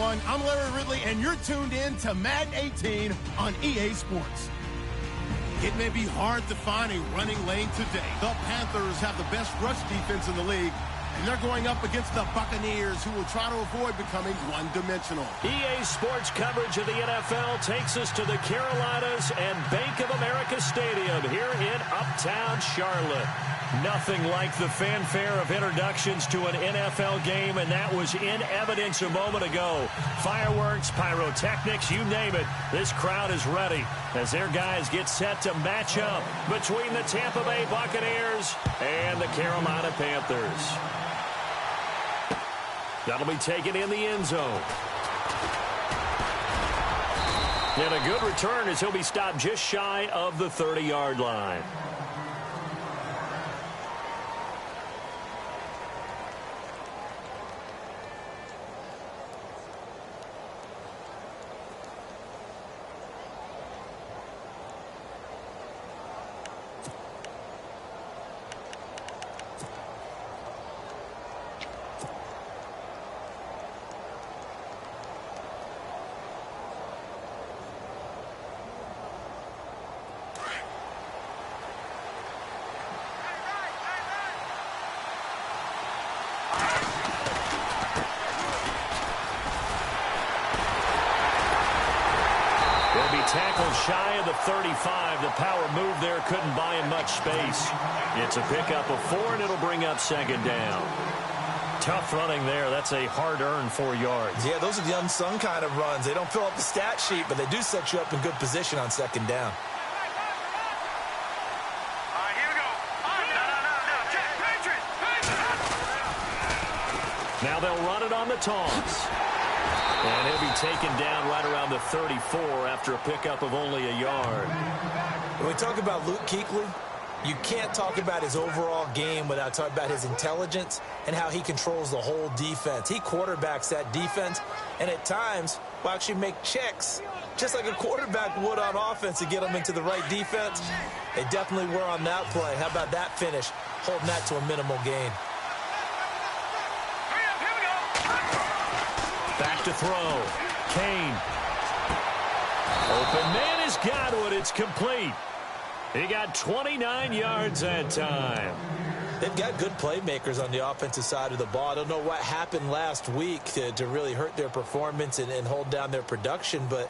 everyone. I'm Larry Ridley, and you're tuned in to Madden 18 on EA Sports. It may be hard to find a running lane today. The Panthers have the best rush defense in the league, and they're going up against the Buccaneers, who will try to avoid becoming one-dimensional. EA Sports coverage of the NFL takes us to the Carolinas and Bank of America Stadium here in Uptown Charlotte. Nothing like the fanfare of introductions to an NFL game, and that was in evidence a moment ago. Fireworks, pyrotechnics, you name it. This crowd is ready as their guys get set to match up between the Tampa Bay Buccaneers and the Carolina Panthers. That'll be taken in the end zone. And a good return as he'll be stopped just shy of the 30-yard line. Tackled shy of the 35. The power move there couldn't buy him much space. It's a pickup of 4, and it'll bring up second down. Tough running there. That's a hard-earned 4 yards. Yeah, those are the unsung kind of runs. They don't fill up the stat sheet, but they do set you up in good position on second down. Now they'll run it on the taunts. And he'll be taken down right around the 34 after a pickup of only a yard. When we talk about Luke Kuechly, you can't talk about his overall game without talking about his intelligence and how he controls the whole defense. He quarterbacks that defense, and at times will actually make checks, just like a quarterback would on offense to get them into the right defense. They definitely were on that play. How about that finish, holding that to a minimal gain? Back to throw. Kane. Open man is Godwin. It's complete. He got 29 yards that time. They've got good playmakers on the offensive side of the ball. I don't know what happened last week to really hurt their performance and hold down their production, but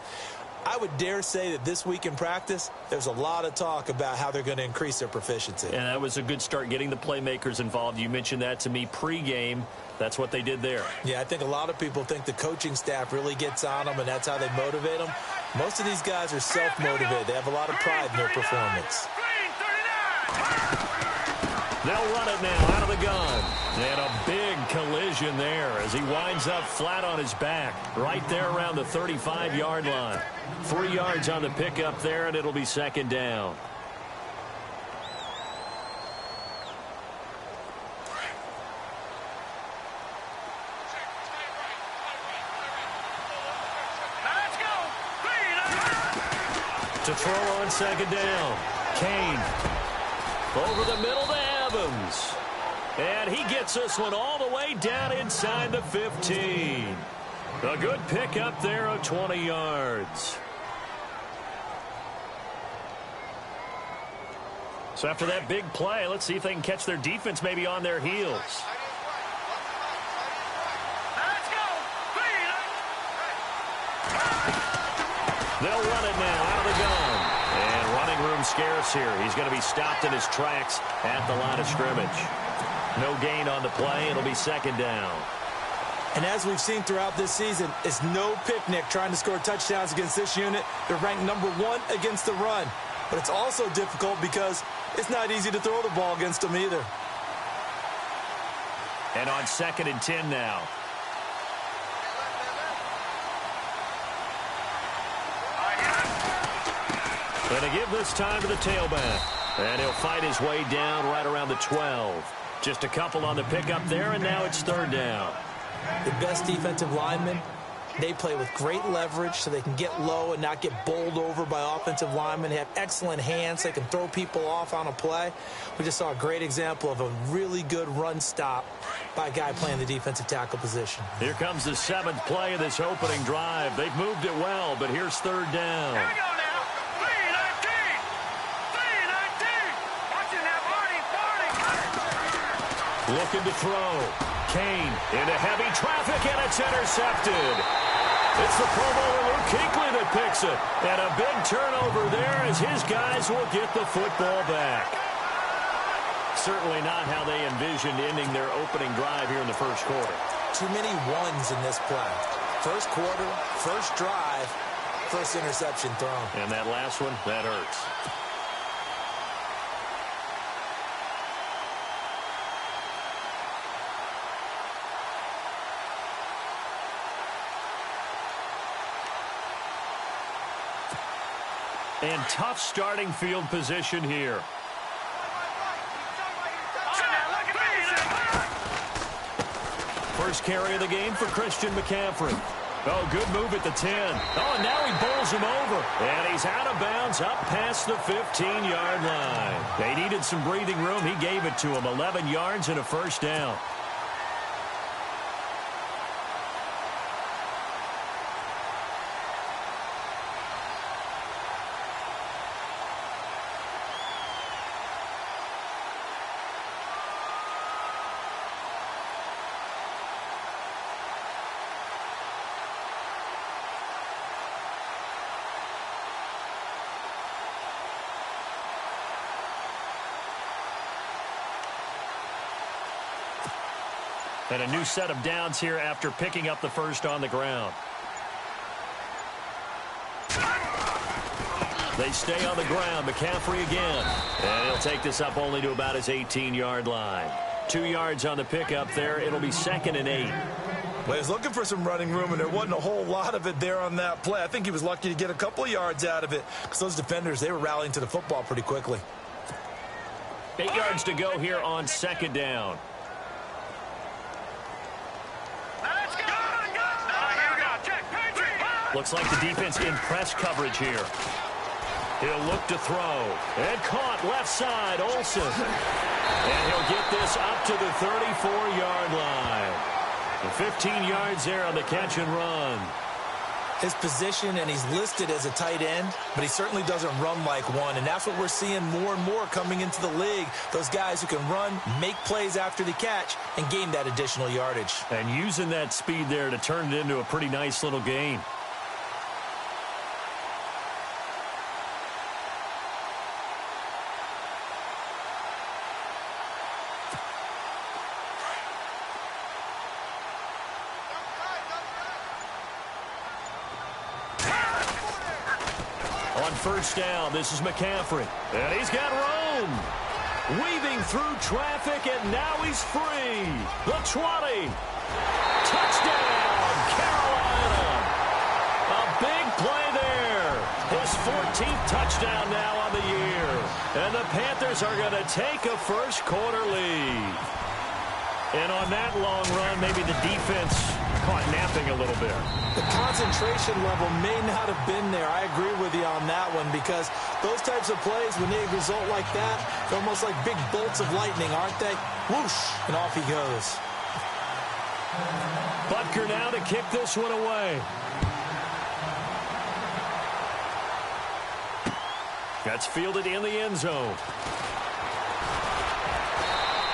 I would dare say that this week in practice, there's a lot of talk about how they're going to increase their proficiency. And that was a good start, getting the playmakers involved. You mentioned that to me pregame. That's what they did there. Yeah, I think a lot of people think the coaching staff really gets on them, and that's how they motivate them. Most of these guys are self-motivated. They have a lot of pride in their performance. They'll run it now out of the gun. And a big collision there as he winds up flat on his back right there around the 35-yard line. 3 yards on the pickup there, and it'll be second down. To throw on second down. Kane. Over the middle to Evans. And he gets this one all the way down inside the 15. A good pickup there of 20 yards. So after that big play, let's see if they can catch their defense maybe on their heels. They'll run it now out of the gun. And running room scarce here. He's going to be stopped in his tracks at the line of scrimmage. No gain on the play. It'll be second down. And as we've seen throughout this season, it's no picnic trying to score touchdowns against this unit. They're ranked number 1 against the run. But it's also difficult because it's not easy to throw the ball against them either. And on 2nd and 10 now. Going to give this time to the tailback. And he'll fight his way down right around the 12. Just a couple on the pickup there, and now it's third down. The best defensive linemen They play with great leverage so they can get low and not get bowled over by offensive linemen. They have excellent hands. They can throw people off on a play. We just saw a great example of a really good run stop by a guy playing the defensive tackle position. Here comes the 7th play of this opening drive. They've moved it well, but here's 3rd down. Here we go now. 3-19. 3-19. Watching that party. Looking to throw. Kane into heavy traffic, and it's intercepted. It's the Pro Bowler Luke Kuechly that picks it. And a big turnover there as his guys will get the football back. Certainly not how they envisioned ending their opening drive here in the first quarter. Too many ones in this play. First quarter, first drive, first interception thrown. And that last one, that hurts. And tough starting field position here. First carry of the game for Christian McCaffrey. Oh, good move at the 10. Oh, and now he bowls him over. And he's out of bounds up past the 15-yard line. They needed some breathing room. He gave it to him. 11 yards and a first down. And a new set of downs here after picking up the first on the ground. They stay on the ground. McCaffrey again. And he'll take this up only to about his 18-yard line. 2 yards on the pickup there. It'll be 2nd and 8. Well, he was looking for some running room, and there wasn't a whole lot of it there on that play. I think he was lucky to get a couple of yards out of it because those defenders, they were rallying to the football pretty quickly. 8 yards to go here on 2nd down. Looks like the defense in press coverage here. He'll look to throw. And caught left side, Olsen. And he'll get this up to the 34-yard line. And 15 yards there on the catch and run. His position, and he's listed as a tight end, but he certainly doesn't run like one. And that's what we're seeing more and more coming into the league. Those guys who can run, make plays after the catch, and gain that additional yardage. And using that speed there to turn it into a pretty nice little gain. First down, this is McCaffrey. And he's got room. Weaving through traffic, and now he's free. The 20. Touchdown, Carolina. A big play there. His 14th touchdown now on the year. And the Panthers are going to take a first quarter lead. And on that long run, maybe the defense caught napping a little bit. The concentration level may not have been there. I agree with you on that one because those types of plays, when they result like that, they're almost like big bolts of lightning, aren't they? Whoosh, and off he goes. Butker now to kick this one away. That's fielded in the end zone.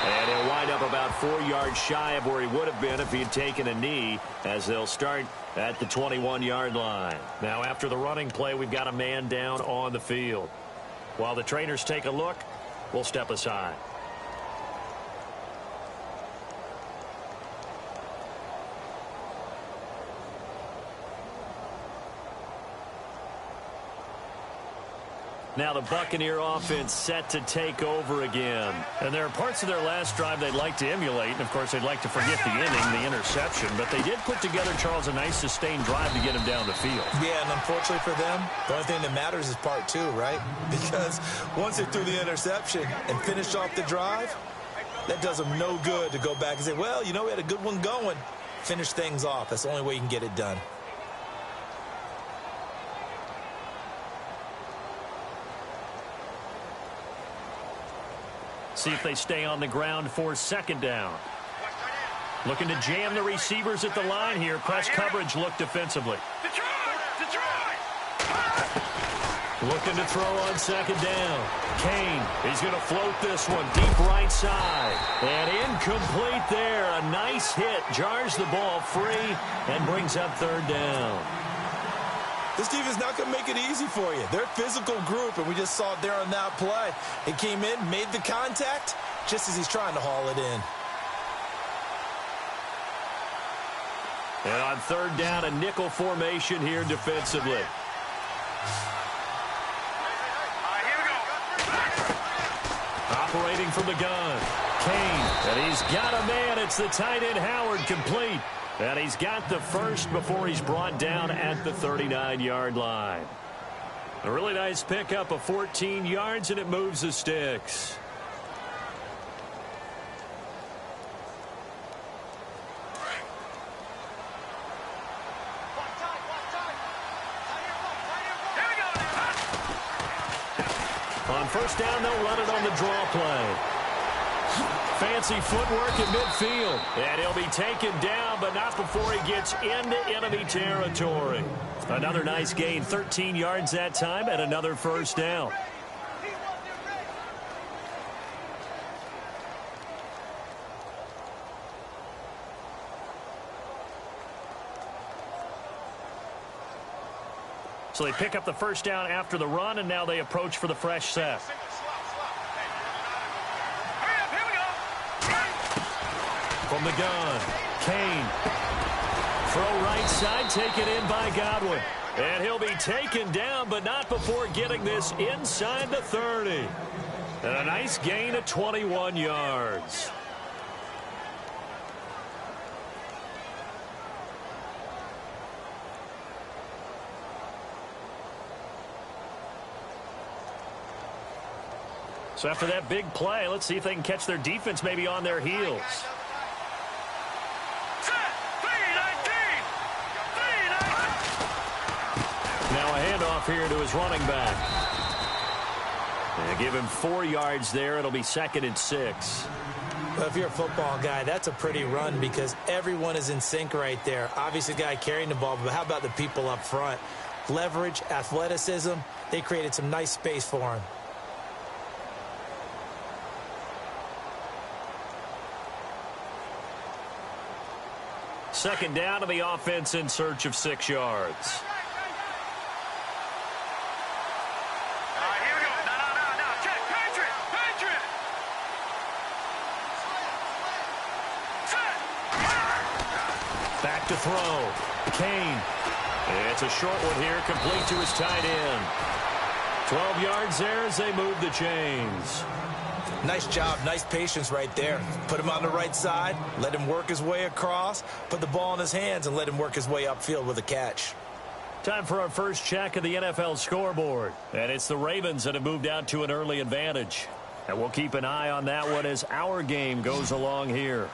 And he'll wind up about 4 yards shy of where he would have been if he had taken a knee, as they'll start at the 21-yard line. Now, after the running play, we've got a man down on the field. While the trainers take a look, we'll step aside. Now the Buccaneer offense set to take over again. And there are parts of their last drive they'd like to emulate. And, of course, they'd like to forget the inning, the interception. But they did put together, Charles, a nice sustained drive to get him down the field. Yeah, and unfortunately for them, the only thing that matters is part two, right? Because once they threw the interception and finished off the drive, that does them no good to go back and say, well, you know, we had a good one going. Finish things off. That's the only way you can get it done. See if they stay on the ground for second down. Looking to jam the receivers at the line here. Press coverage look defensively. Looking to throw on second down. Kane, he's going to float this one deep right side. And incomplete there. A nice hit. Jars the ball free and brings up third down. This defense not going to make it easy for you. They're a physical group, and we just saw it there on that play. It came in, made the contact, just as he's trying to haul it in. And on third down, a nickel formation here defensively. Operating from the gun. Kane, and he's got a man. It's the tight end Howard, complete. And he's got the first before he's brought down at the 39-yard line. A really nice pickup of 14 yards, and it moves the sticks. On first down, they'll run it on the draw play. Fancy footwork in midfield. And he'll be taken down, but not before he gets into enemy territory. Another nice gain, 13 yards that time, and another first down. So they pick up the first down after the run, and now they approach for the fresh set. From the gun, Kane. Throw right side, taken in by Godwin. And he'll be taken down, but not before getting this inside the 30. And a nice gain of 21 yards. So after that big play, let's see if they can catch their defense maybe on their heels. Now a handoff here to his running back. And give him 4 yards there. It'll be 2nd and 6. Well, if you're a football guy, that's a pretty run because everyone is in sync right there. Obviously, the guy carrying the ball, but how about the people up front? Leverage, athleticism, they created some nice space for him. Second down to the offense in search of 6 yards. Back to throw. Kane. It's a short one here, complete to his tight end. 12 yards there as they move the chains. Nice job, nice patience right there. Put him on the right side, let him work his way across, put the ball in his hands, and let him work his way upfield with a catch. Time for our first check of the NFL scoreboard. And it's the Ravens that have moved out to an early advantage. And we'll keep an eye on that one as our game goes along here.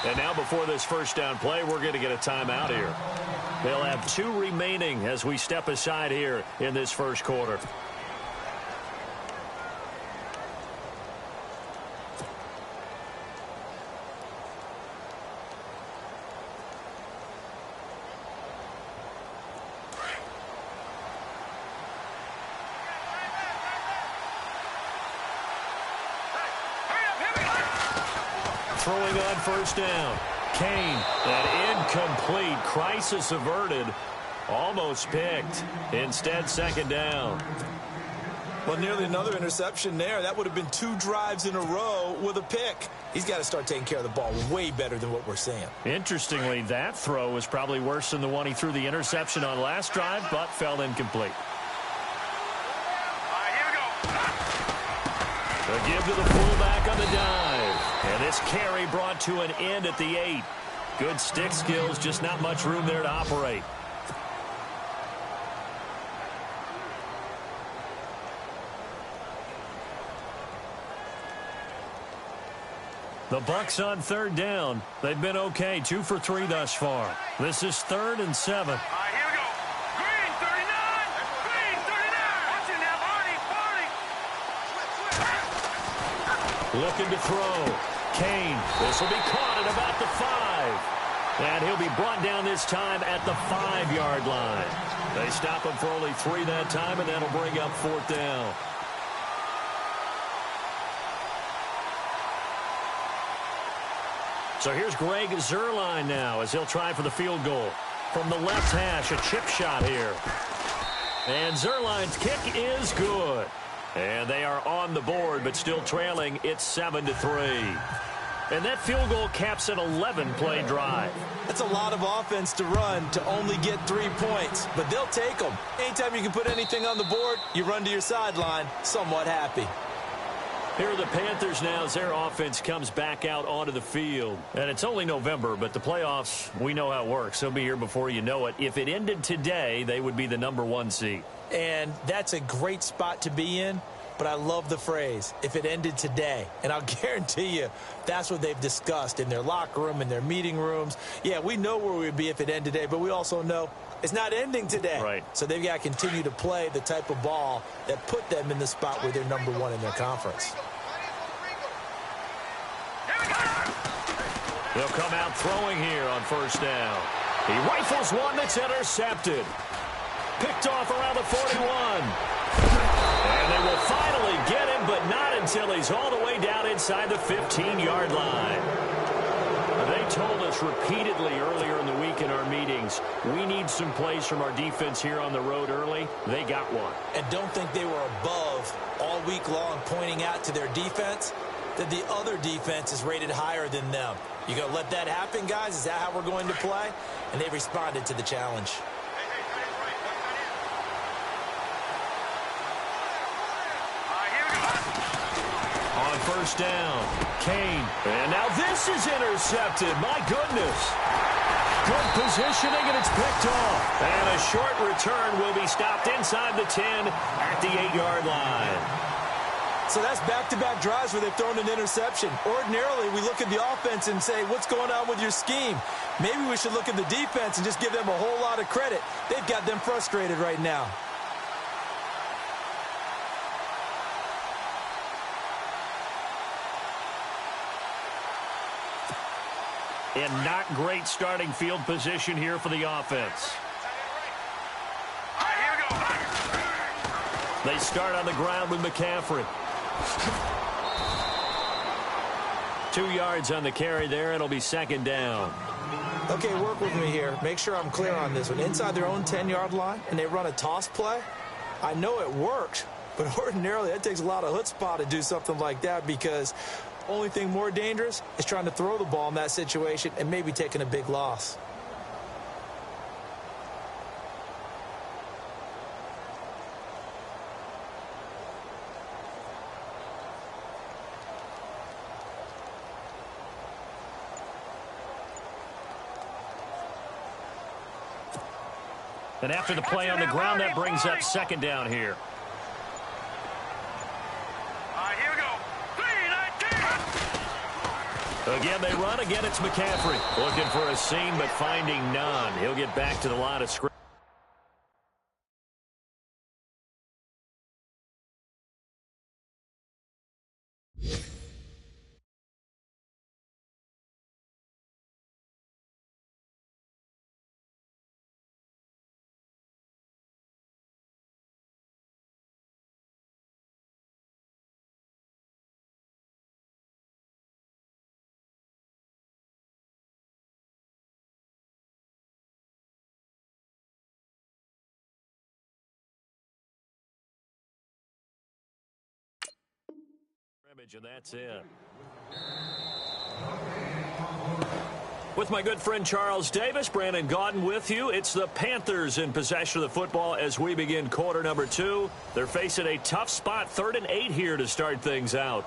And now before this first down play, we're going to get a timeout here. They'll have 2 remaining as we step aside here in this first quarter. Throwing on first down. Kane, an incomplete. Crisis averted. Almost picked. Instead, second down. Well, nearly another interception there. That would have been 2 drives in a row with a pick. He's got to start taking care of the ball way better than what we're seeing. Interestingly, that throw was probably worse than the one he threw the interception on last drive, but fell incomplete. A give to the fullback on the dive. And this carry brought to an end at the 8. Good stick skills, just not much room there to operate. The Bucs on third down. They've been okay, 2 for 3 thus far. This is 3rd and 7. All right, here we go. Green 39. Green 39. Watch it now, Barney. Looking to throw. Kane. This will be caught at about the 5. And he'll be brought down this time at the 5-yard line. They stop him for only 3 that time, and that'll bring up 4th down. So here's Greg Zuerlein now as he'll try for the field goal. From the left hash, a chip shot here. And Zuerlein's kick is good. And they are on the board, but still trailing. It's 7-3. And that field goal caps an 11-play drive. That's a lot of offense to run to only get 3 points, but they'll take them. Anytime you can put anything on the board, you run to your sideline somewhat happy. Here are the Panthers now as their offense comes back out onto the field. And it's only November, but the playoffs, we know how it works. They'll be here before you know it. If it ended today, they would be the number 1 seed. And that's a great spot to be in, but I love the phrase, if it ended today. And I'll guarantee you that's what they've discussed in their locker room, in their meeting rooms. Yeah, we know where we'd be if it ended today, but we also know it's not ending today. Right. So they've got to continue to play the type of ball that put them in the spot where they're number 1 in their conference. They'll come out throwing here on 1st down. He rifles one that's intercepted. Picked off around the 41. And they will finally get him, but not until he's all the way down inside the 15-yard line. They told us repeatedly earlier in the week in our meetings, we need some plays from our defense here on the road early. They got one. And don't think they were above all week long pointing out to their defense that the other defense is rated higher than them. You going to let that happen, guys? Is that how we're going to play? And they responded to the challenge. On 1st down, Kane. And now this is intercepted. My goodness. Good positioning, and it's picked off. And a short return will be stopped inside the 10 at the 8-yard line. So that's back-to-back drives where they've thrown an interception. Ordinarily, we look at the offense and say, what's going on with your scheme? Maybe we should look at the defense and just give them a whole lot of credit. They've got them frustrated right now. And not great starting field position here for the offense. All right, here we go. They start on the ground with McCaffrey. 2 yards on the carry there. It'll be 2nd down. Okay, work with me here. Make sure I'm clear on this one. Inside their own 10-yard line, and they run a toss play. I know it worked, but ordinarily that takes a lot of chutzpah to do something like that because only thing more dangerous is trying to throw the ball in that situation and maybe taking a big loss. And after the play on the ground, that brings up 2nd down here. All right, here we go. 3-19. Again, they run. Again, it's McCaffrey. Looking for a seam, but finding none. He'll get back to the line of scrimmage. And that's it. With my good friend Charles Davis, Brandon Gaudin with you. It's the Panthers in possession of the football as we begin quarter number 2. They're facing a tough spot, 3rd and 8 here to start things out.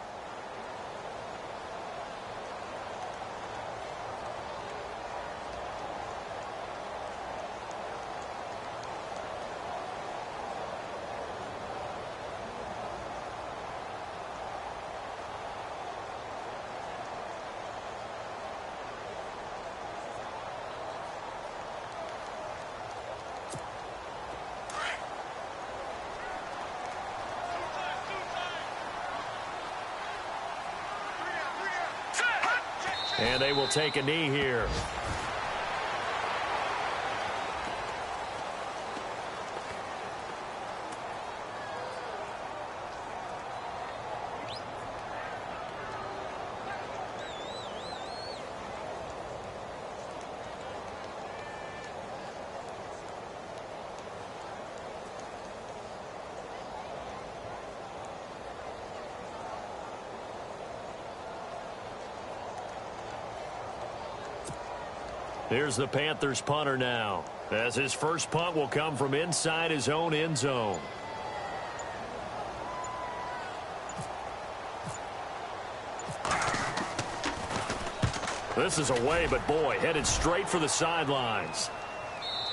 And they will take a knee here. Here's the Panthers punter now, as his first punt will come from inside his own end zone. This is away, but boy, headed straight for the sidelines.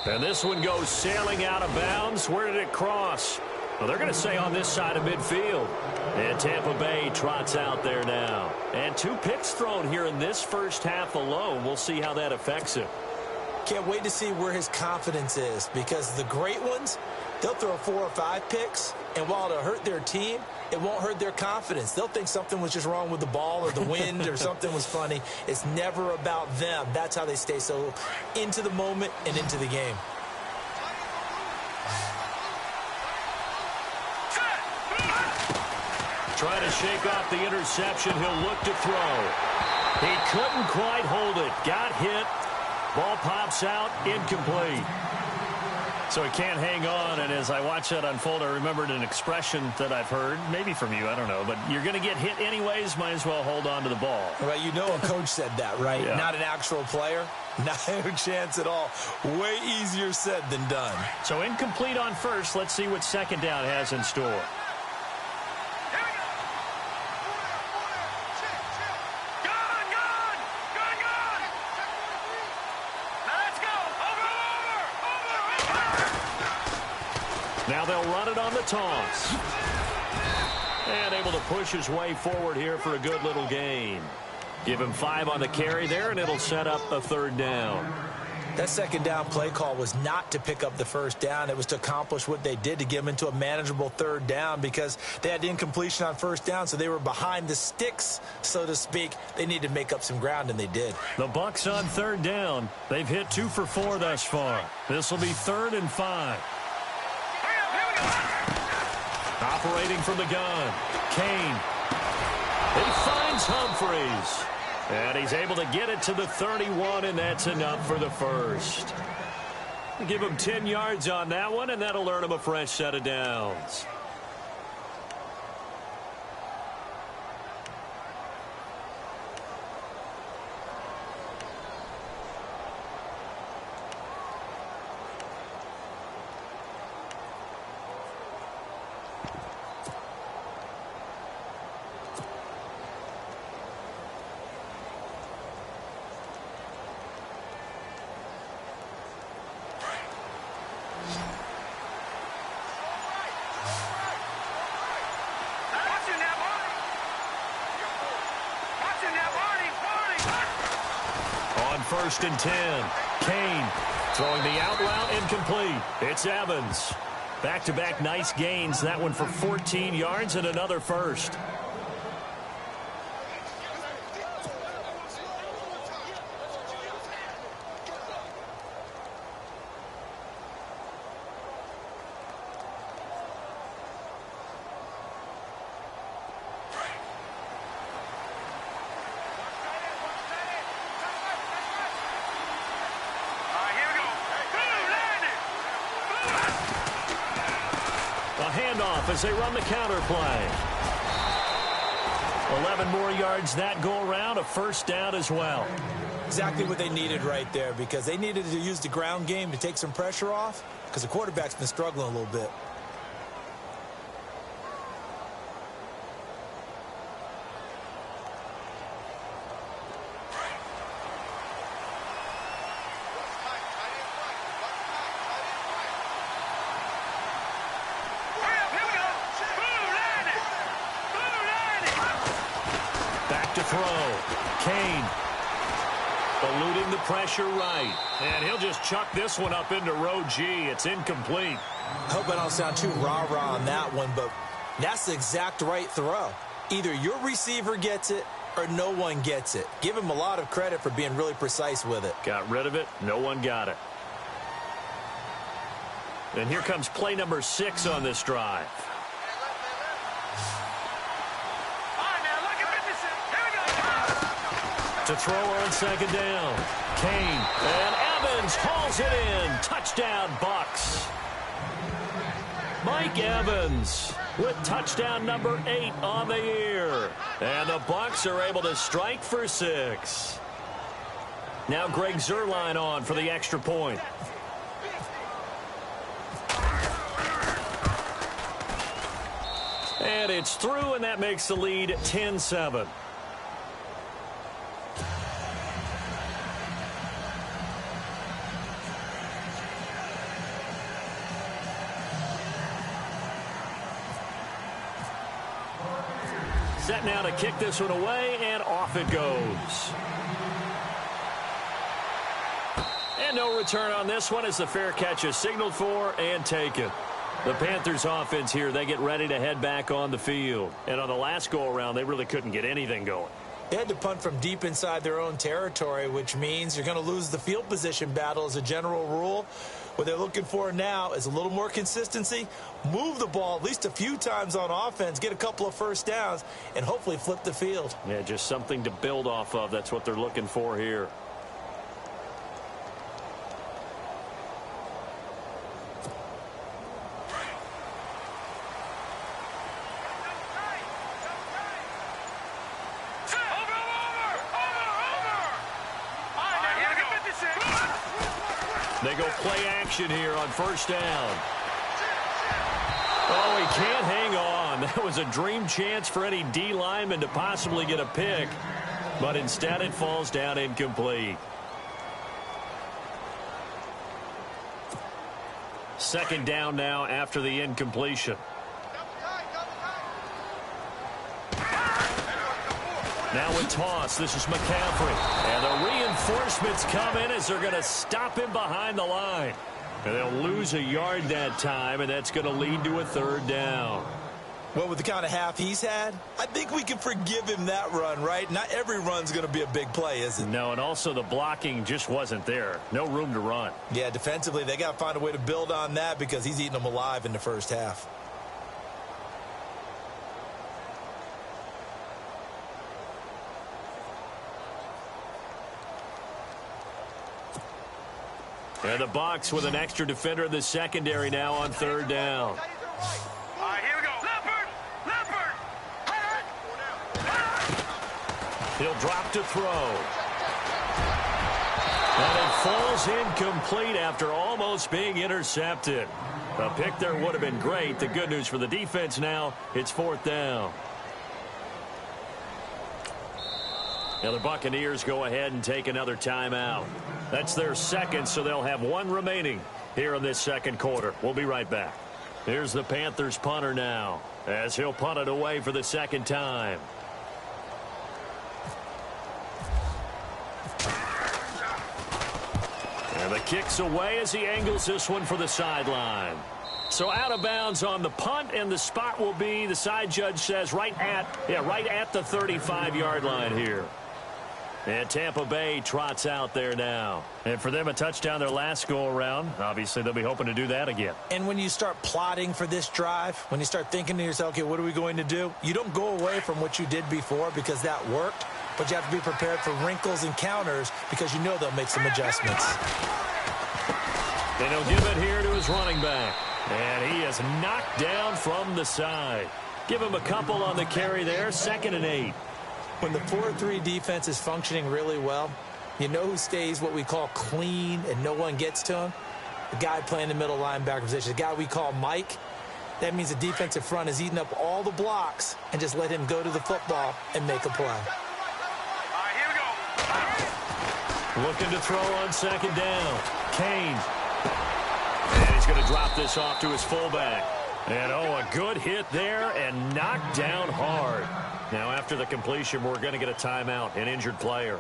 And this one goes sailing out of bounds. Where did it cross? Well, they're going to say on this side of midfield. And Tampa Bay trots out there now. And 2 picks thrown here in this first half alone. We'll see how that affects him. Can't wait to see where his confidence is, because the great ones, they'll throw 4 or 5 picks, and while it'll hurt their team, it won't hurt their confidence. They'll think something was just wrong with the ball or the wind or something was funny. It's never about them. That's how they stay so into the moment and into the game. Trying to shake off the interception. He'll look to throw. He couldn't quite hold it. Got hit. Ball pops out. Incomplete. So he can't hang on, and as I watch that unfold, I remembered an expression that I've heard, maybe from you, I don't know, but you're going to get hit anyways, might as well hold on to the ball. Right, you know a coach said that, right? Yeah. Not an actual player. No chance at all. Way easier said than done. So incomplete on first. Let's see what second down has in store. Now they'll run it on the toss. And able to push his way forward here for a good little gain. Give him 5 on the carry there, and it'll set up a 3rd down. That second down play call was not to pick up the first down. It was to accomplish what they did, to get them into a manageable 3rd down, because they had incompletion on first down, so they were behind the sticks, so to speak. They needed to make up some ground, and they did. The Bucs on 3rd down. They've hit 2 for 4 thus far. This will be 3rd and 5. Operating from the gun, Kane. He finds Humphreys. And he's able to get it to the 31, and that's enough for the first. Give him 10 yards on that one, and that'll earn him a fresh set of downs. First and 10. Kane throwing the out route, incomplete. It's Evans. Back-to-back nice gains. That one for 14 yards and another first. As they run the counter play. 11 more yards that go around, a first down as well. Exactly what they needed right there, because they needed to use the ground game to take some pressure off, because the quarterback's been struggling a little bit. Kane eluding the pressure right. And he'll just chuck this one up into row G. It's incomplete. I hope I don't sound too rah-rah on that one, but that's the exact right throw. Either your receiver gets it or no one gets it. Give him a lot of credit for being really precise with it. Got rid of it. No one got it. And here comes play number 6 on this drive. To throw on second down. Kane and Evans hauls it in. Touchdown, Bucs. Mike Evans with touchdown number 8 on the year. And the Bucs are able to strike for 6. Now Greg Zuerlein on for the extra point. And it's through, and that makes the lead 10-7. Set now to kick this one away, and off it goes. And no return on this one as the fair catch is signaled for and taken. The Panthers offense here, they get ready to head back on the field. And on the last go-around, they really couldn't get anything going. They had to punt from deep inside their own territory, which means you're going to lose the field position battle as a general rule. What they're looking for now is a little more consistency, move the ball at least a few times on offense, get a couple of first downs, and hopefully flip the field. Yeah, just something to build off of. That's what they're looking for here. They go play action here on first down. Oh, he can't hang on. That was a dream chance for any D lineman to possibly get a pick, but instead it falls down incomplete. Second down now after the incompletion. Now with toss, this is McCaffrey. And the reinforcements come in as they're going to stop him behind the line. And they'll lose a yard that time, and that's going to lead to a third down. Well, with the kind of half he's had, I think we can forgive him that run, right? Not every run's going to be a big play, is it? No, and also the blocking just wasn't there. No room to run. Yeah, defensively, they got to find a way to build on that because he's eating them alive in the first half. And the Bucs with an extra defender in the secondary now on third down. All right, here we go. Leopard! Leopard! He'll drop to throw. And it falls incomplete after almost being intercepted. A pick there would have been great. The good news for the defense now, it's fourth down. Now the Buccaneers go ahead and take another timeout. That's their second, so they'll have one remaining here in this second quarter. We'll be right back. Here's the Panthers punter now as he'll punt it away for the second time. And the kick's away as he angles this one for the sideline. So out of bounds on the punt, and the spot will be, the side judge says, right at the 35-yard line here. And Tampa Bay trots out there now. And for them, a touchdown their last go-around. Obviously, they'll be hoping to do that again. And when you start plotting for this drive, when you start thinking to yourself, okay, what are we going to do? You don't go away from what you did before because that worked, but you have to be prepared for wrinkles and counters because you know they'll make some adjustments. And he'll give it here to his running back. And he is knocked down from the side. Give him a couple on the carry there, 2nd and 8. When the 4-3 defense is functioning really well, you know who stays what we call clean and no one gets to him? The guy playing the middle linebacker position, the guy we call Mike. That means the defensive front is eating up all the blocks and just let him go to the football and make a play. All right, here we go. Looking to throw on second down. Kane. And he's going to drop this off to his fullback. And, oh, a good hit there and knocked down hard. Now, after the completion, we're going to get a timeout, an injured player.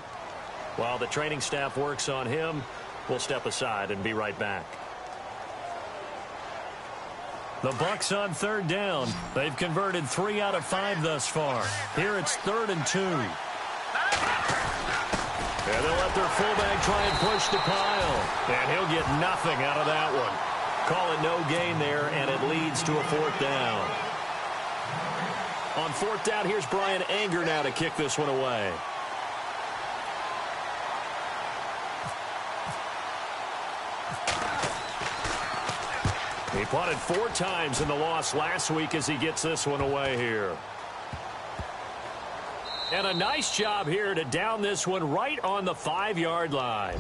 While the training staff works on him, we'll step aside and be right back. The Bucs on third down. They've converted 3 out of 5 thus far. Here it's 3rd and 2. And they'll let their fullback try and push the pile. And he'll get nothing out of that one. Call it no gain there, and it leads to a fourth down. On fourth down, here's Brian Anger now to kick this one away. He punted 4 times in the loss last week as he gets this one away here. And a nice job here to down this one right on the 5-yard line.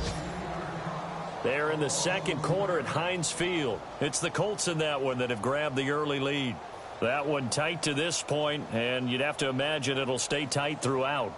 They're in the second quarter at Heinz Field. It's the Colts in that one that have grabbed the early lead. That one tight to this point, and you'd have to imagine it'll stay tight throughout.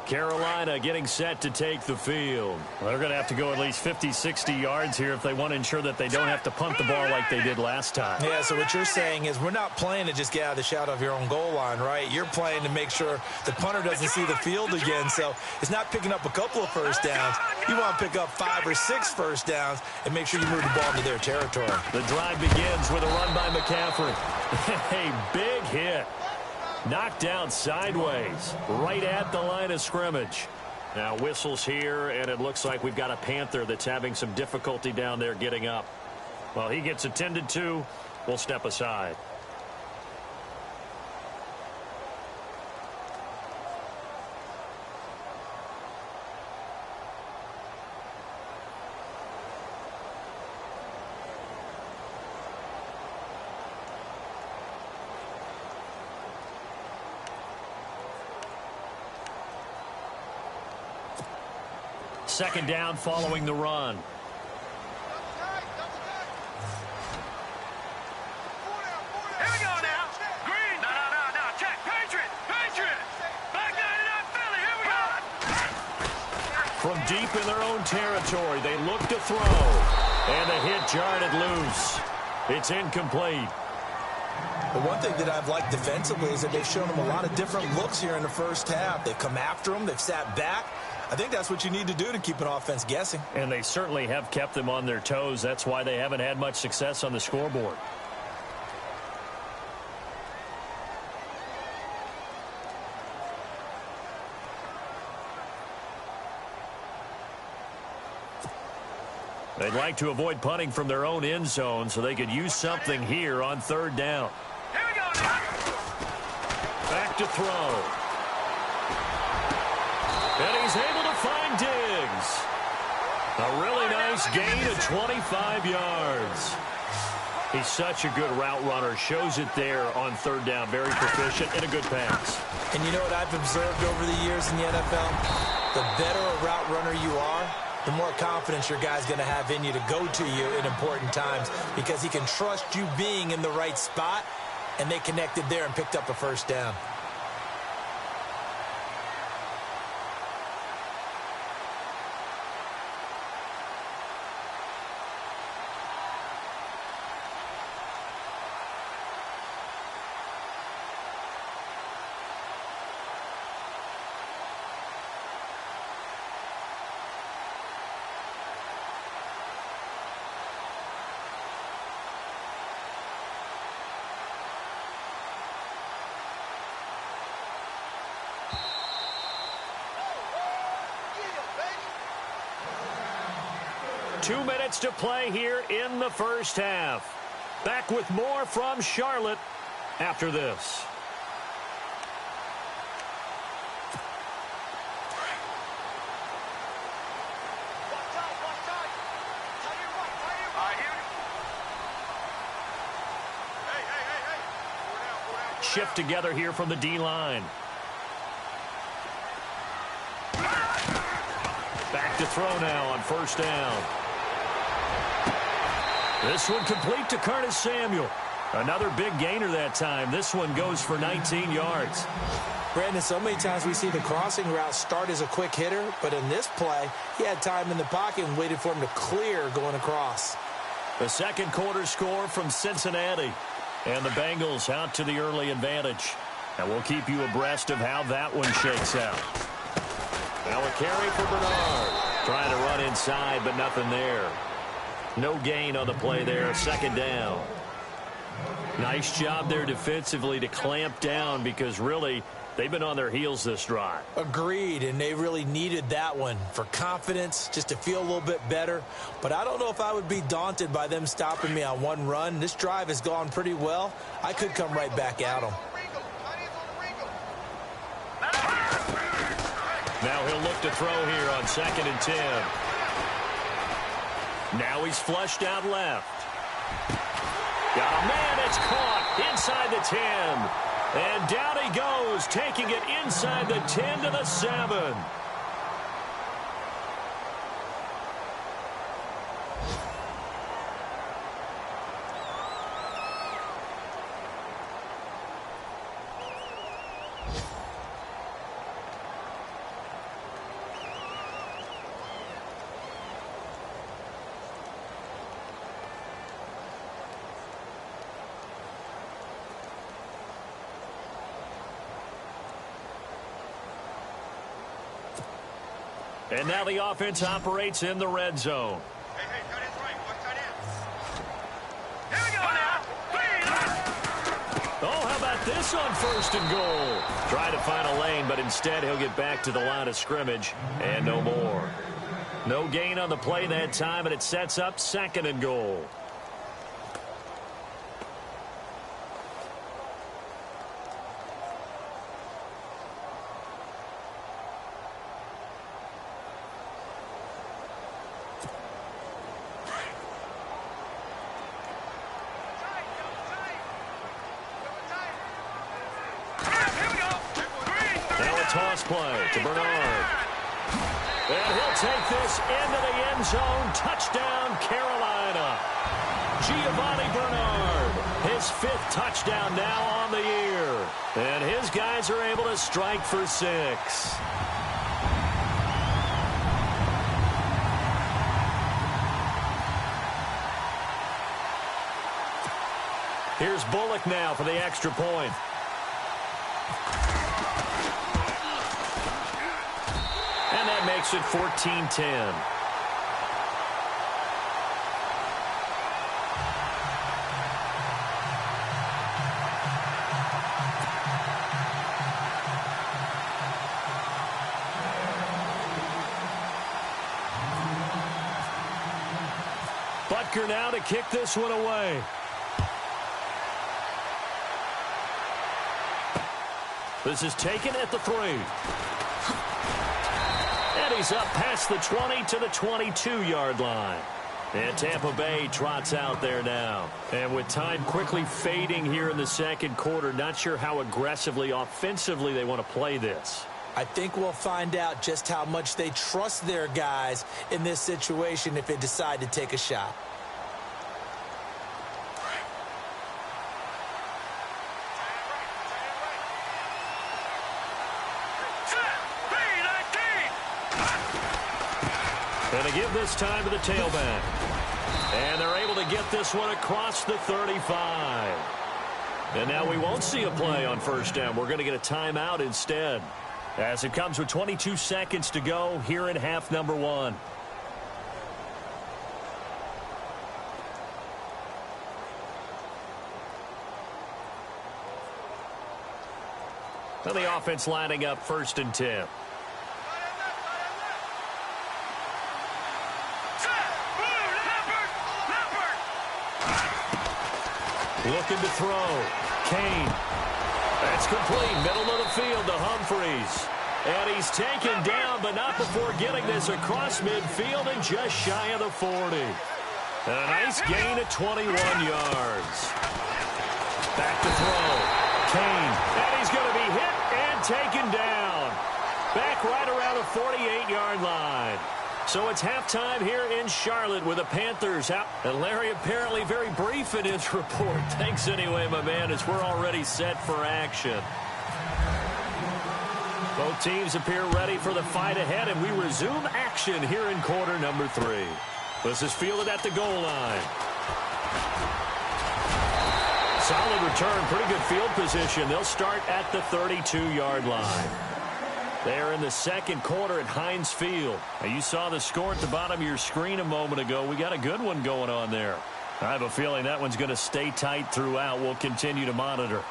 Carolina getting set to take the field. Well, they're going to have to go at least 50, 60 yards here if they want to ensure that they don't have to punt the ball like they did last time. Yeah, so what you're saying is we're not playing to just get out of the shadow of your own goal line, right? You're playing to make sure the punter doesn't see the field again. So it's not picking up a couple of first downs. You want to pick up 5 or 6 first downs and make sure you move the ball into their territory. The drive begins with a run by McCaffrey. A big hit. Knocked down sideways, right at the line of scrimmage. Now whistles here, and it looks like we've got a Panther that's having some difficulty down there getting up. Well, he gets attended to. We'll step aside. Second down following the run. Here we go now. Green. No. Check. Patriot. Back 99 Philly. Here we go. From deep in their own territory, they look to throw. And the hit jarred it loose. It's incomplete. The one thing that I've liked defensively is that they've shown them a lot of different looks here in the first half. They've come after them. They've sat back. I think that's what you need to do to keep an offense guessing. And they certainly have kept them on their toes. That's why they haven't had much success on the scoreboard. They'd like to avoid punting from their own end zone so they could use something here on third down. Here we go now. Back to throw. And he's able to find Diggs. A really nice gain of 25 yards. He's such a good route runner. Shows it there on third down. Very proficient and a good pass. And you know what I've observed over the years in the NFL? The better a route runner you are, the more confidence your guy's going to have in you to go to you in important times because he can trust you being in the right spot, and they connected there and picked up a first down. Two minutes to play here in the first half. Back with more from Charlotte after this. Shift together here from the D-line. Back to throw now on first down. This one complete to Curtis Samuel. Another big gainer that time. This one goes for 19 yards. Brandon, so many times we see the crossing route start as a quick hitter, but in this play, he had time in the pocket and waited for him to clear going across. The second quarter score from Cincinnati. And the Bengals out to the early advantage. And we'll keep you abreast of how that one shakes out. Now a carry for Bernard. Trying to run inside, but nothing there. No gain on the play there. Second down. Nice job there defensively to clamp down because really they've been on their heels this drive. Agreed, and they really needed that one for confidence, just to feel a little bit better. But I don't know if I would be daunted by them stopping me on one run. This drive has gone pretty well. I could come right back at them. Now he'll look to throw here on 2nd and 10. Now he's flushed out left. Got a man, it's caught inside the 10. And down he goes, taking it inside the 10 to the 7. And now the offense operates in the red zone. Hey, tight end's right. Watch tight ends. Here we go now. Oh, how about this on 1st and goal? Try to find a lane, but instead he'll get back to the line of scrimmage and no more. No gain on the play that time, and it sets up 2nd and goal. Toss play to Bernard. And he'll take this into the end zone. Touchdown, Carolina. Giovanni Bernard, his 5th touchdown now on the year. And his guys are able to strike for 6. Here's Bullock now for the extra point. And that makes it 14-10. Butker now to kick this one away. This is taken at the 3. And he's up past the 20 to the 22-yard line. And Tampa Bay trots out there now. And with time quickly fading here in the second quarter, not sure how aggressively, offensively they want to play this. I think we'll find out just how much they trust their guys in this situation if they decide to take a shot. And they give this time to the tailback. And they're able to get this one across the 35. And now we won't see a play on 1st down. We're going to get a timeout instead. As it comes with 22 seconds to go here in half number 1. And the offense lining up 1st and 10. Looking to throw. Kane. That's complete. Middle of the field to Humphreys. And he's taken down, but not before getting this across midfield and just shy of the 40. And a nice gain of 21 yards. Back to throw. Kane. And he's going to be hit and taken down. Back right around the 48-yard line. So it's halftime here in Charlotte with the Panthers out. And Larry apparently very brief in his report. Thanks anyway, my man, as we're already set for action. Both teams appear ready for the fight ahead, and we resume action here in quarter number 3. This is fielded at the goal line. Solid return, pretty good field position. They'll start at the 32-yard line. They're in the second quarter at Heinz Field. Now, you saw the score at the bottom of your screen a moment ago. We got a good one going on there. I have a feeling that one's going to stay tight throughout. We'll continue to monitor.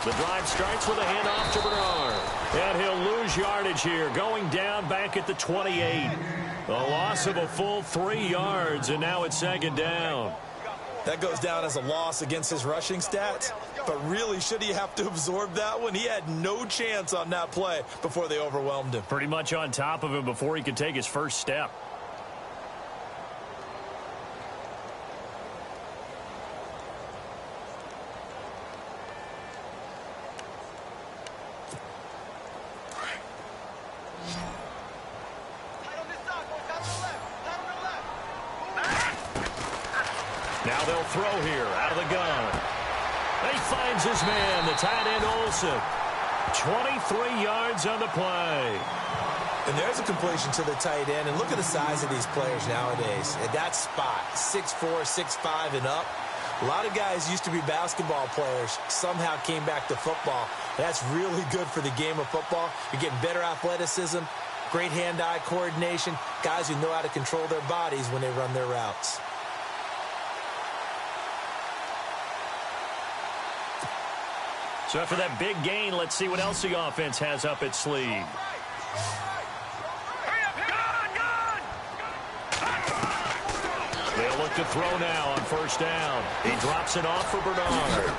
The drive starts with a handoff to Bernard. And he'll lose yardage here, going down back at the 28. A loss of a full 3 yards, and now it's second down. That goes down as a loss against his rushing stats. But really, should he have to absorb that one? He had no chance on that play before they overwhelmed him. Pretty much on top of him before he could take his first step. Now they'll throw here out of the gun. He finds his man, the tight end Olsen. 23 yards on the play. And there's a completion to the tight end. And look at the size of these players nowadays. At that spot, 6'4", 6'5", and up. A lot of guys used to be basketball players, somehow came back to football. That's really good for the game of football. You're getting better athleticism, great hand-eye coordination, guys who know how to control their bodies when they run their routes. So after that big gain, let's see what else the offense has up its sleeve. They'll look to throw now on first down. He drops it off for Bernard.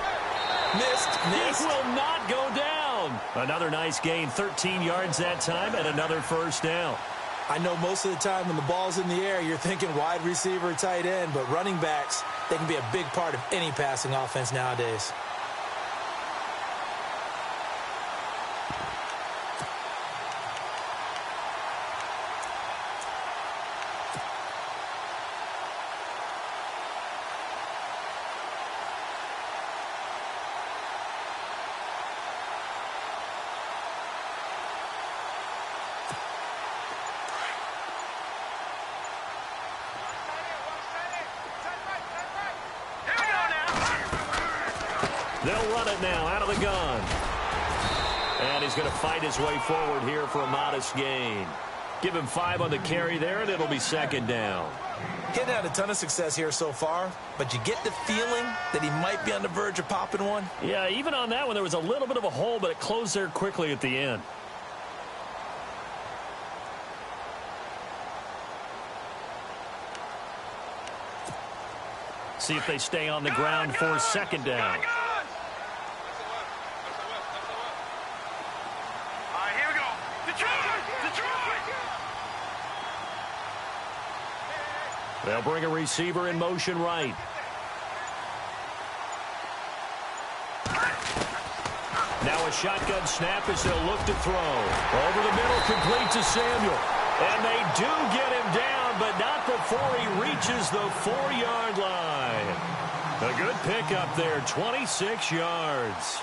Missed. He will not go down. Another nice gain, 13 yards that time, and another first down. I know most of the time when the ball's in the air, you're thinking wide receiver, tight end, but running backs, they can be a big part of any passing offense nowadays. They'll run it now out of the gun. And he's going to fight his way forward here for a modest gain. Give him 5 on the carry there, and it'll be second down. He hadn't had a ton of success here so far, but you get the feeling that he might be on the verge of popping one. Yeah, even on that one, there was a little bit of a hole, but it closed there quickly at the end. See if they stay on the ground for second down. They'll bring a receiver in motion right. Now a shotgun snap as they'll look to throw. Over the middle, complete to Samuel. And they do get him down, but not before he reaches the 4-yard line. A good pickup there, 26 yards.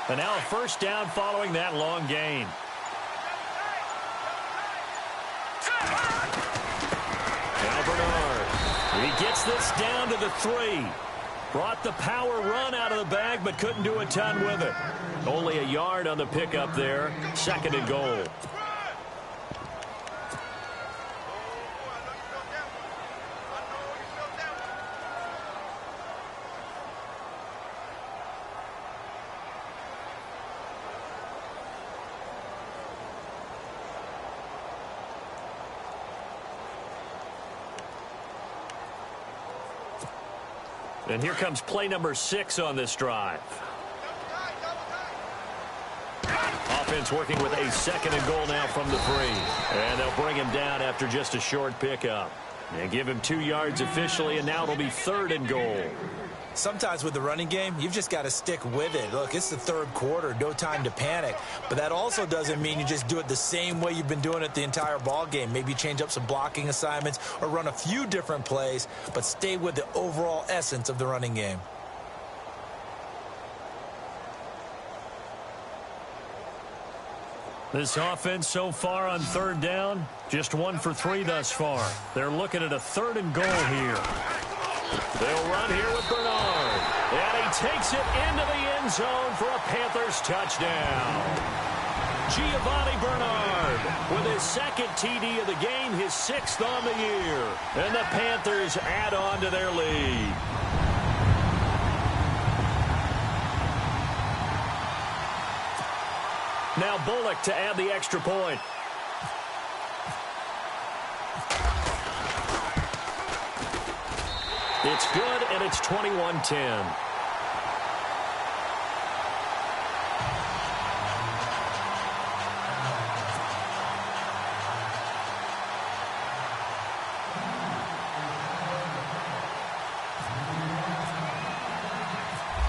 And now a first down following that long gain. Now Bernard. He gets this down to the 3. Brought the power run out of the bag, but couldn't do a ton with it. Only a yard on the pickup there. Second and goal. And here comes play number 6 on this drive. Offense working with a 2nd and goal now from the 3. And they'll bring him down after just a short pickup. And give him 2 yards officially, and now it'll be 3rd and goal. Sometimes with the running game, you've just got to stick with it. Look, it's the 3rd quarter, no time to panic. But that also doesn't mean you just do it the same way you've been doing it the entire ball game. Maybe change up some blocking assignments or run a few different plays, but stay with the overall essence of the running game. This offense so far on 3rd down, just 1 for 3 thus far. They're looking at a 3rd and goal here. They'll run here with Bernard. And he takes it into the end zone for a Panthers touchdown. Giovanni Bernard with his 2nd TD of the game, his 6th on the year. And the Panthers add on to their lead. Now Bullock to add the extra point. It's good, and it's 21-10.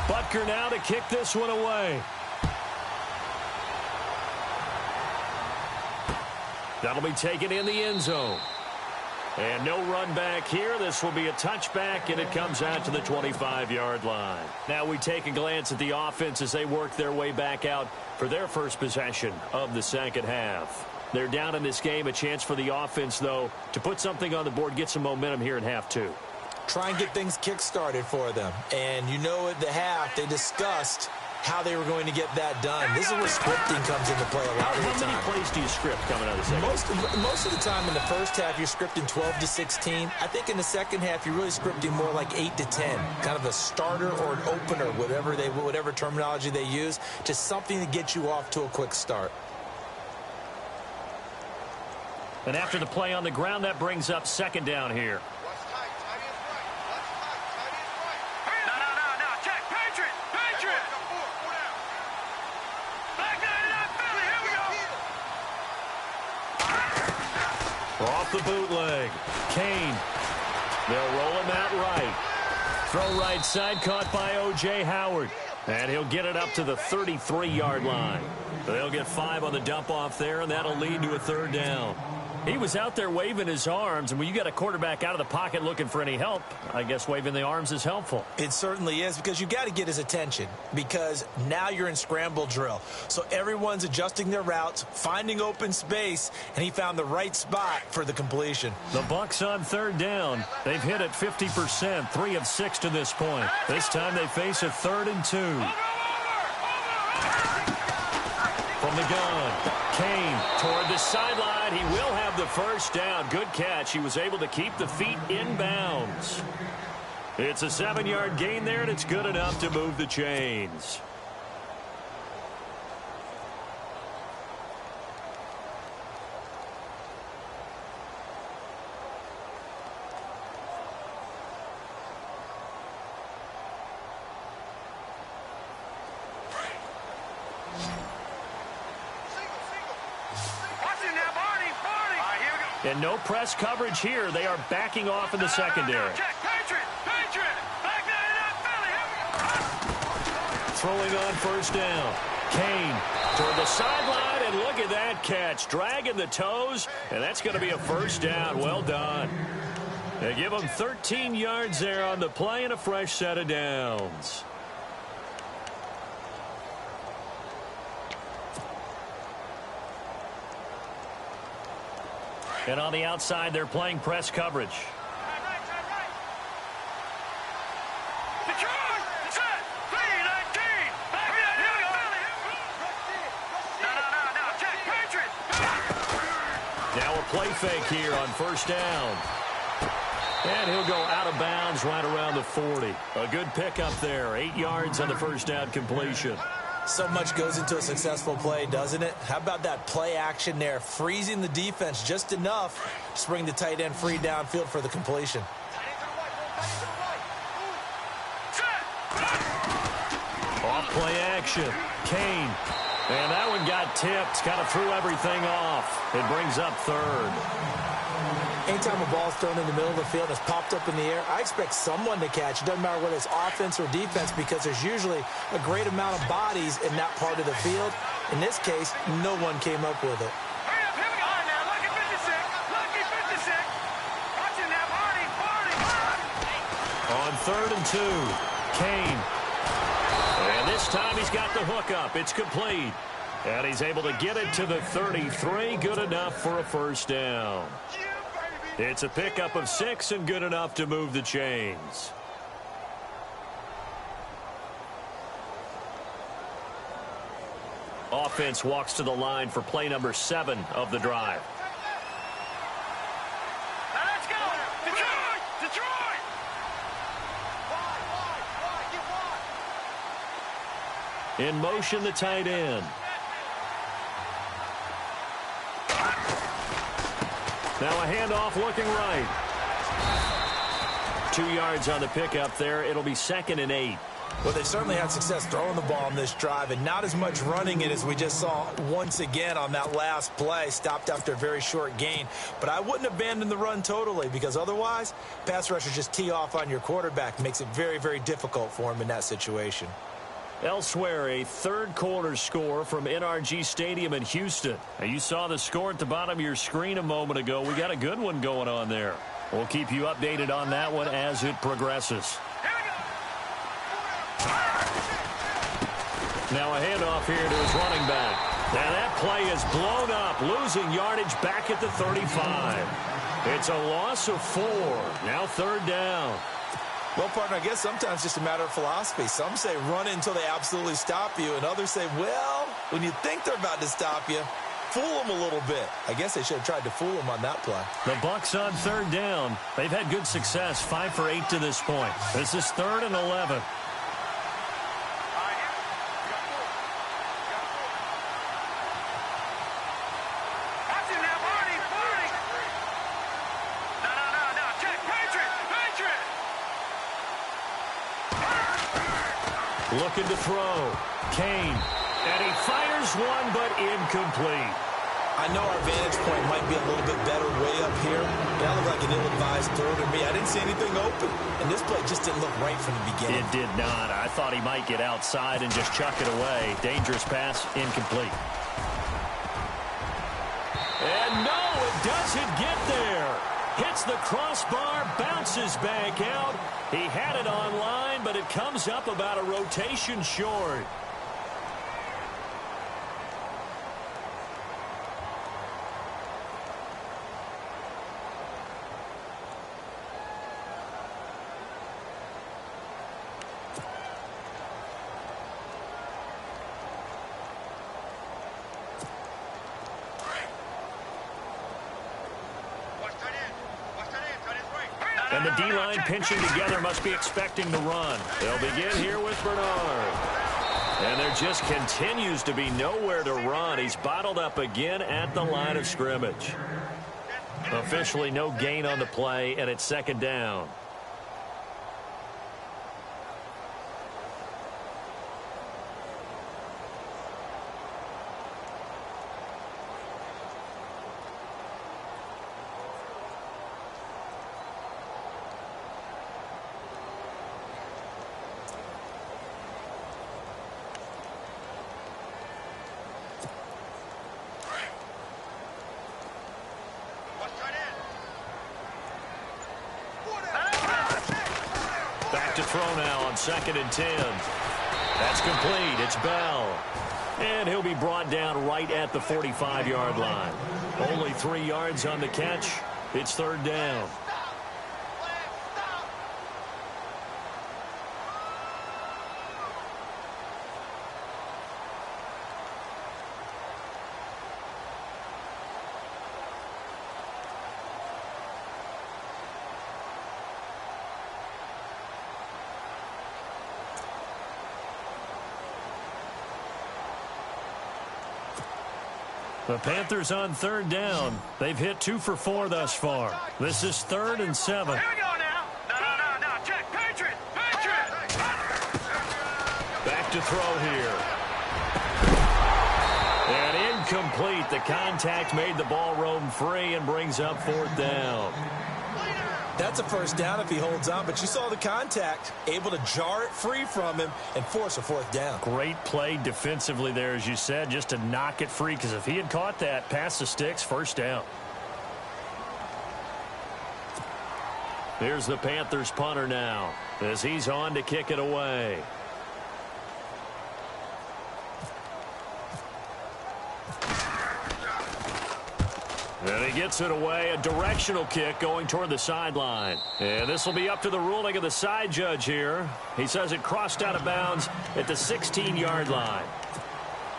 Butker now to kick this one away. That'll be taken in the end zone. And no run back here. This will be a touchback, and it comes out to the 25-yard line. Now we take a glance at the offense as they work their way back out for their first possession of the 2nd half. They're down in this game. A chance for the offense, though, to put something on the board, get some momentum here in half 2. Try and get things kick-started for them. And you know at the half, they discussed how they were going to get that done. This is where scripting comes into play a lot of the time. How many plays do you script coming out of the second? Most of the time in the first half, you're scripting 12 to 16. I think in the second half, you're really scripting more like 8 to 10. Kind of a starter or an opener, whatever terminology they use. Just something to get you off to a quick start. And after the play on the ground, that brings up 2nd down here. Off the bootleg. Kane. They'll roll him out right. Throw right side, caught by O.J. Howard. And he'll get it up to the 33-yard line. They'll get 5 on the dump off there, and that'll lead to a 3rd down. He was out there waving his arms, and when you got a quarterback out of the pocket looking for any help, I guess waving the arms is helpful. It certainly is, because you got to get his attention, because now you're in scramble drill. So everyone's adjusting their routes, finding open space, and he found the right spot for the completion. The Bucs on 3rd down. They've hit it 50%, 3 of 6 to this point. This time they face a 3rd and 2. From the gun, Kane toward the sideline. He will have the first down. Good catch. He was able to keep the feet in bounds. It's a 7-yard gain there, and it's good enough to move the chains. And no press coverage here. They are backing off in the secondary. Throwing on 1st down. Kane toward the sideline, and look at that catch. Dragging the toes, and that's going to be a 1st down. Well done. They give him 13 yards there on the play and a fresh set of downs. And on the outside, they're playing press coverage. Now a play fake here on 1st down. And he'll go out of bounds right around the 40. A good pickup there. 8 yards on the 1st down completion. So much goes into a successful play, doesn't it? How about that play action there, freezing the defense just enough to bring the tight end free downfield for the completion. Off-play action. Kane. And that one got tipped. Kind of threw everything off. It brings up third. Anytime a ball's thrown in the middle of the field and it's popped up in the air, I expect someone to catch. It doesn't matter whether it's offense or defense because there's usually a great amount of bodies in that part of the field. In this case, no one came up with it. Hurry up, here we go. All right, now, lucky 56. Lucky 56. Watching that body. On 3rd and 2, Kane. And this time he's got the hook up. It's complete. And he's able to get it to the 33. Good enough for a first down. It's a pickup of 6 and good enough to move the chains. Offense walks to the line for play number 7 of the drive. Now let's go. Detroit. Detroit. In motion, the tight end. Now a handoff looking right. 2 yards on the pickup there. It'll be 2nd and 8. Well, they certainly had success throwing the ball in this drive and not as much running it as we just saw once again on that last play. Stopped after a very short gain. But I wouldn't abandon the run totally because otherwise, pass rushers just tee off on your quarterback. Makes it very, very difficult for him in that situation. Elsewhere, a third-quarter score from NRG Stadium in Houston. Now, you saw the score at the bottom of your screen a moment ago. We got a good one going on there. We'll keep you updated on that one as it progresses. Now a handoff here to his running back. Now that play is blown up, losing yardage back at the 35. It's a loss of 4. Now 3rd down. Well, partner, I guess sometimes it's just a matter of philosophy. Some say run until they absolutely stop you, and others say, well, when you think they're about to stop you, fool them a little bit. I guess they should have tried to fool them on that play. The Bucs on 3rd down. They've had good success, 5 for 8 to this point. This is 3rd and 11. Looking to throw. Kane. And he fires one, but incomplete. I know our vantage point might be a little bit better way up here, but that looked like an ill-advised throw to me. I didn't see anything open, and this play just didn't look right from the beginning. It did not. I thought he might get outside and just chuck it away. Dangerous pass, incomplete. And no, it doesn't get there. Hits the crossbar, bounces back out. He had it on line, but it comes up about a rotation short. And the D-line pinching together must be expecting the run. They'll begin here with Bernard. And there just continues to be nowhere to run. He's bottled up again at the line of scrimmage. Officially no gain on the play, and it's 2nd down. To throw now on 2nd and 10. That's complete. It's Bell. And he'll be brought down right at the 45-yard line. Only 3 yards on the catch. It's 3rd down. The Panthers on 3rd down. They've hit 2 for 4 thus far. This is 3rd and 7. Here we go now. No. Check. Patriot. Back to throw here. And incomplete. The contact made the ball roam free and brings up 4th down. That's a first down if he holds on, but you saw the contact, able to jar it free from him and force a 4th down. Great play defensively there, as you said, just to knock it free, because if he had caught that, past the sticks, 1st down. Here's the Panthers punter now, as he's on to kick it away. And he gets it away, a directional kick going toward the sideline. And this will be up to the ruling of the side judge here. He says it crossed out of bounds at the 16-yard line.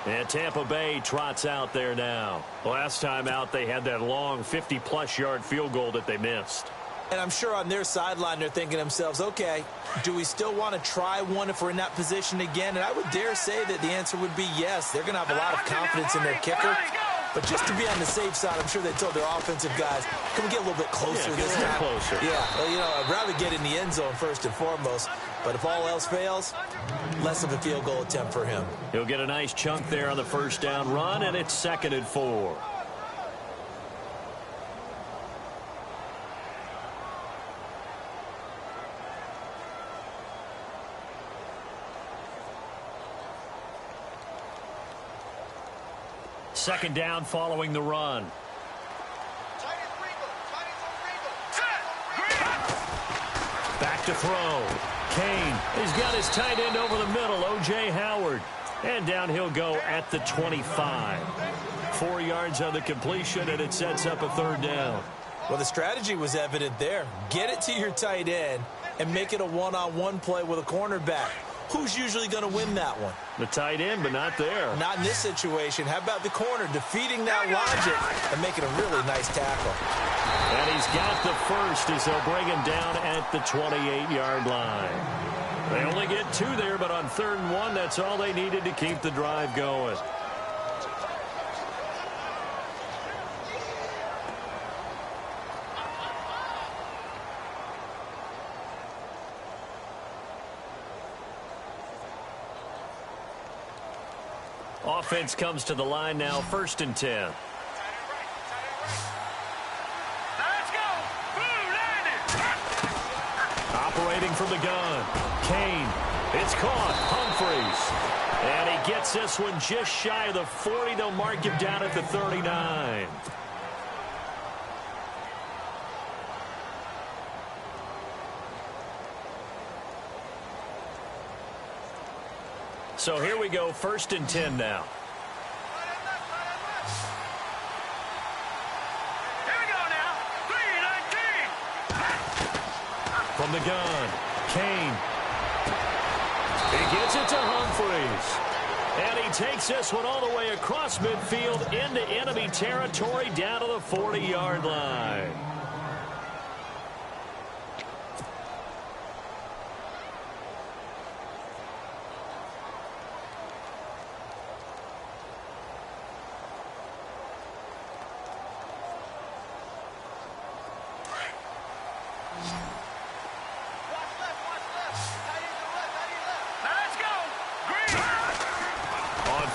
And Tampa Bay trots out there now. Last time out, they had that long 50-plus yard field goal that they missed. And I'm sure on their sideline they're thinking to themselves, okay, do we still want to try one if we're in that position again? And I would dare say that the answer would be yes. They're going to have a lot of confidence in their kicker. But just to be on the safe side, I'm sure they told their offensive guys, can we get a little bit closer this time? Closer. Yeah, well, you know, I'd rather get in the end zone first and foremost. But if all else fails, less of a field goal attempt for him. He'll get a nice chunk there on the 1st down run, and it's 2nd and 4. Second down following the run. Back to throw. Kane, he's got his tight end over the middle, O.J. Howard. And down he'll go at the 25. 4 yards on the completion, and it sets up a 3rd down. Well, the strategy was evident there. Get it to your tight end and make it a one-on-one play with a cornerback. Who's usually going to win that one? The tight end, but not there. Not in this situation. How about the corner defeating that logic and making a really nice tackle? And he's got the first as they'll bring him down at the 28-yard line. They only get 2 there, but on 3rd and 1, that's all they needed to keep the drive going. Offense comes to the line now, 1st and 10. Let's go. Boom, landed. Operating from the gun. Kane. It's caught. Humphreys. And he gets this one just shy of the 40. They'll mark him down at the 39. So here we go, 1st and 10 now. Here we go now. 3-19. From the gun, Kane. He gets it to Humphreys. And he takes this one all the way across midfield into enemy territory down to the 40-yard line.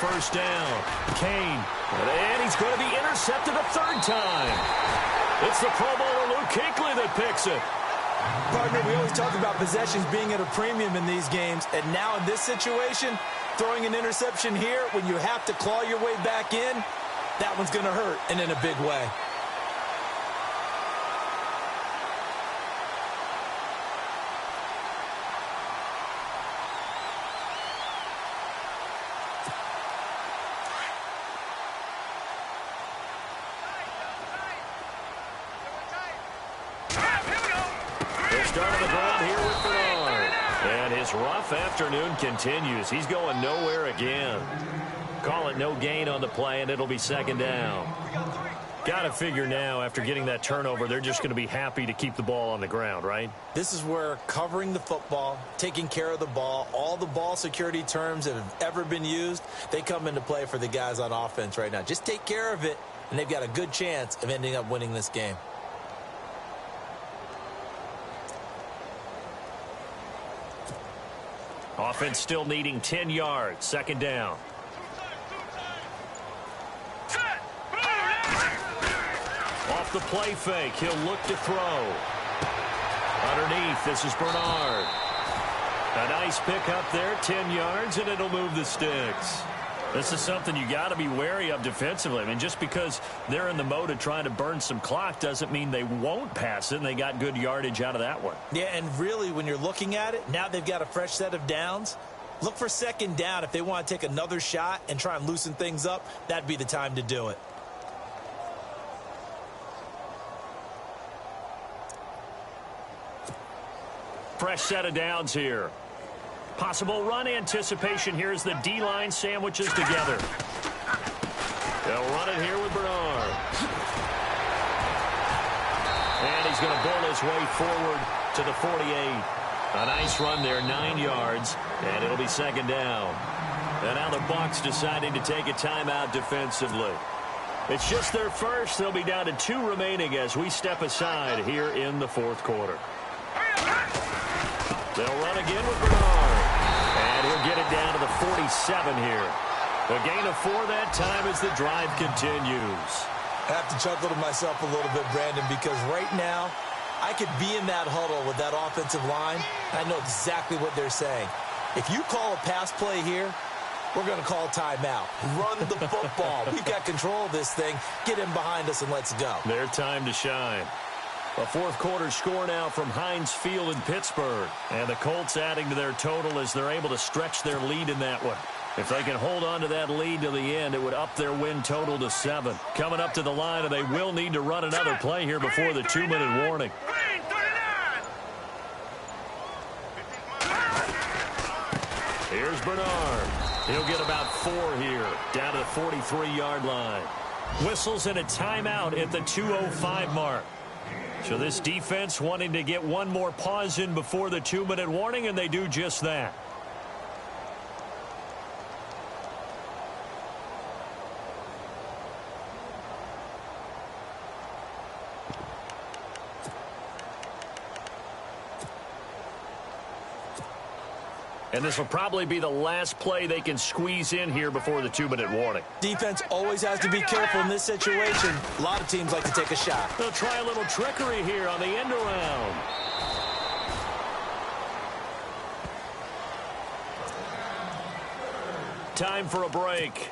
First down, Kane, and he's going to be intercepted a 3rd time. It's the Pro Bowler Luke Kuechly that picks it. Partner, we always talk about possessions being at a premium in these games, and now in this situation, throwing an interception here when you have to claw your way back in, that one's going to hurt, and in a big way. Rough afternoon continues. He's going nowhere again. Call it no gain on the play, and it'll be 2nd down. Got to figure now, after getting that turnover, they're just going to be happy to keep the ball on the ground, right? This is where covering the football, taking care of the ball, all the ball security terms that have ever been used, they come into play for the guys on offense right now. Just take care of it, and they've got a good chance of ending up winning this game. Offense still needing 10 yards. Second down. Off the play fake. He'll look to throw. Underneath, this is Bernard. A nice pick up there, 10 yards, and it'll move the sticks. This is something you got to be wary of defensively. I mean, just because they're in the mode of trying to burn some clock doesn't mean they won't pass it, and they got good yardage out of that one. Yeah, and really, when you're looking at it, now they've got a fresh set of downs. Look for second down. If they want to take another shot and try and loosen things up, that'd be the time to do it. Fresh set of downs here. Possible run anticipation here as the D-line sandwiches together. They'll run it here with Bernard. And he's going to bull his way forward to the 48. A nice run there, 9 yards, and it'll be second down. And now the Bucs deciding to take a timeout defensively. It's just their first. They'll be down to 2 remaining as we step aside here in the fourth quarter. They'll run again with Bernard. And he'll get it down to the 47 here. A gain of 4 that time as the drive continues. I have to chuckle to myself a little bit, Brandon, because right now I could be in that huddle with that offensive line. I know exactly what they're saying. If you call a pass play here, we're going to call timeout. Run the football. We've got control of this thing. Get him behind us and let's go. Their time to shine. A fourth quarter score now from Heinz Field in Pittsburgh. And the Colts adding to their total as they're able to stretch their lead in that one. If they can hold on to that lead to the end, it would up their win total to 7. Coming up to the line, and they will need to run another play here before the 2-minute warning. Here's Bernard. He'll get about 4 here, down to the 43-yard line. Whistles and a timeout at the 2:05 mark. So this defense wanting to get one more pause in before the 2-minute warning, and they do just that. And this will probably be the last play they can squeeze in here before the 2-minute warning. Defense always has to be careful in this situation. A lot of teams like to take a shot. They'll try a little trickery here on the end around. Time for a break.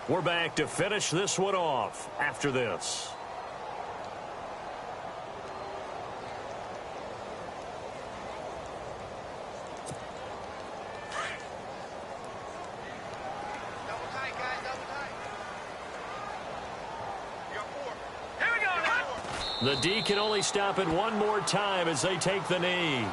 We're back to finish this one off after this. The D can only stop it one more time as they take the knee.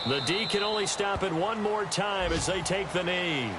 The D can only stop it one more time as they take the knee.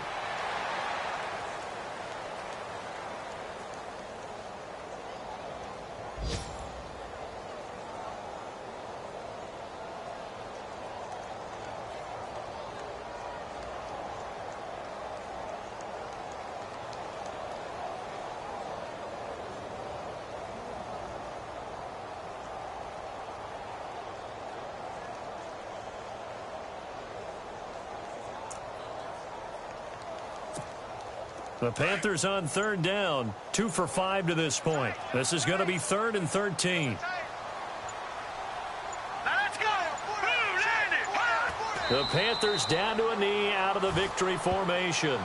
The Panthers on third down, 2 for 5 to this point. This is going to be 3rd and 13. Let's go. The Panthers down to a knee out of the victory formation.